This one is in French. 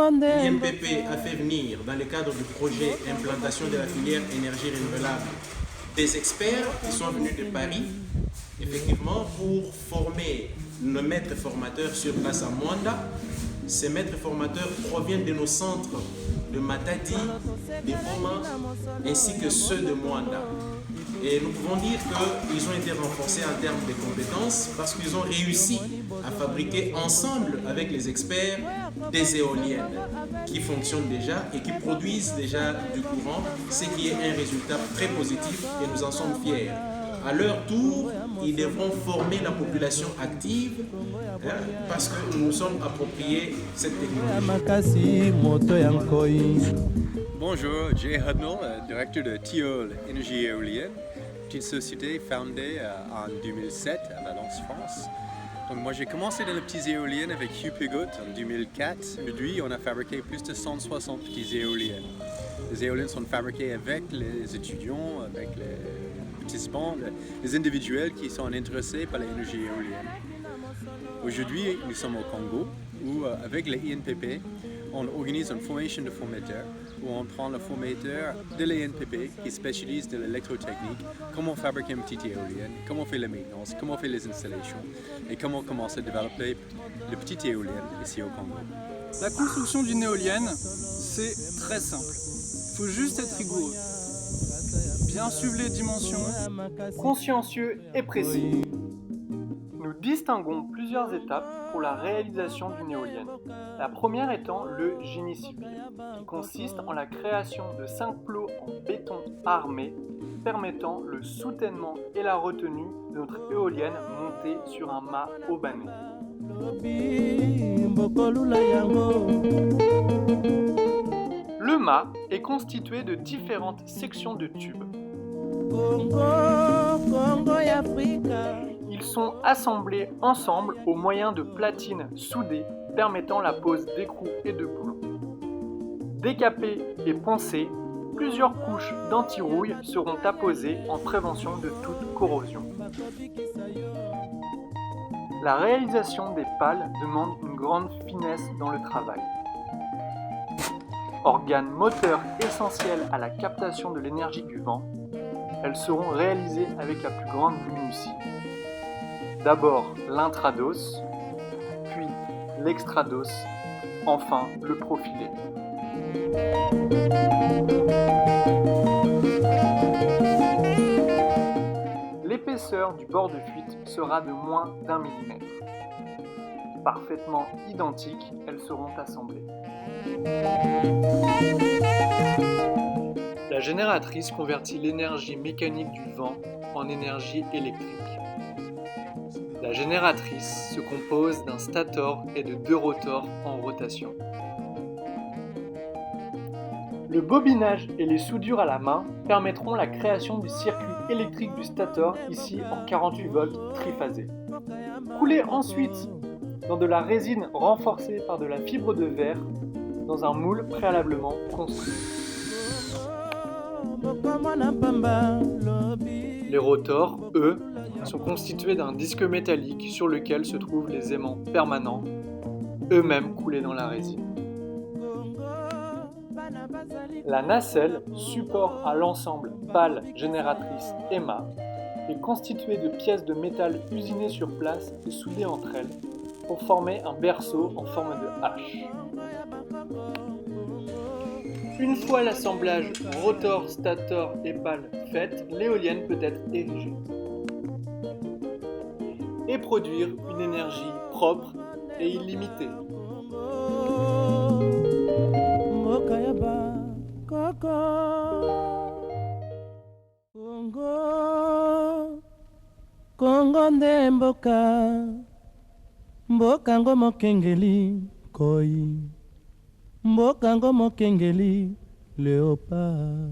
L'INPP a fait venir, dans le cadre du projet implantation de la filière énergie renouvelable, des experts qui sont venus de Paris, effectivement, pour former nos maîtres formateurs sur place à Mwanda. Ces maîtres formateurs proviennent de nos centres de Matadi, de Boma, ainsi que ceux de Mwanda. Et nous pouvons dire qu'ils ont été renforcés en termes de compétences parce qu'ils ont réussi à fabriquer ensemble avec les experts des éoliennes qui fonctionnent déjà et qui produisent déjà du courant, ce qui est un résultat très positif et nous en sommes fiers. À leur tour, ils devront former la population active parce que nous nous sommes appropriés cette technologie. Bonjour, Jay Hudnall, directeur de Tilleul Énergie Éolienne, petite société fondée en 2007 à Valence, France. Donc moi j'ai commencé dans les petites éoliennes avec Hugh Pigott en 2004. Aujourd'hui on a fabriqué plus de 160 petites éoliennes. Les éoliennes sont fabriquées avec les étudiants, avec les participants, les individuels qui sont intéressés par l'énergie éolienne. Aujourd'hui nous sommes au Congo où avec les INPP on organise une formation de formateurs où on prend le formateur de l'INPP qui spécialise dans l'électrotechnique, comment fabriquer une petite éolienne, comment faire la maintenance, comment faire les installations et comment commencer à développer les petites éoliennes ici au Congo. La construction d'une éolienne, c'est très simple. Il faut juste être rigoureux, bien suivre les dimensions, consciencieux et précis. Nous distinguons plusieurs étapes pour la réalisation d'une éolienne. La première étant le génie civil, qui consiste en la création de 5 plots en béton armé permettant le soutènement et la retenue de notre éolienne montée sur un mât haubané. Le mât est constitué de différentes sections de tubes. Ils sont assemblés ensemble au moyen de platines soudées permettant la pose d'écrous et de boulons. Décapés et poncés, plusieurs couches d'anti-rouille seront apposées en prévention de toute corrosion. La réalisation des pales demande une grande finesse dans le travail. Organes moteurs essentiels à la captation de l'énergie du vent, elles seront réalisées avec la plus grande minutie. D'abord l'intrados, puis l'extrados, enfin le profilé. L'épaisseur du bord de fuite sera de moins d'1 mm. Parfaitement identiques, elles seront assemblées. La génératrice convertit l'énergie mécanique du vent en énergie électrique. La génératrice se compose d'un stator et de 2 rotors en rotation. Le bobinage et les soudures à la main permettront la création du circuit électrique du stator, ici en 48 volts triphasé. Coulé ensuite dans de la résine renforcée par de la fibre de verre dans un moule préalablement construit. Les rotors, eux, sont constitués d'un disque métallique sur lequel se trouvent les aimants permanents, eux-mêmes coulés dans la résine. La nacelle, support à l'ensemble pale, génératrice et mât, est constituée de pièces de métal usinées sur place et soudées entre elles pour former un berceau en forme de hache. Une fois l'assemblage rotor, stator et pale fait, l'éolienne peut être érigée et produire une énergie propre et illimitée. Congo nde mboka ngo mokengeli koi, mboka ngo mokengeli léopard.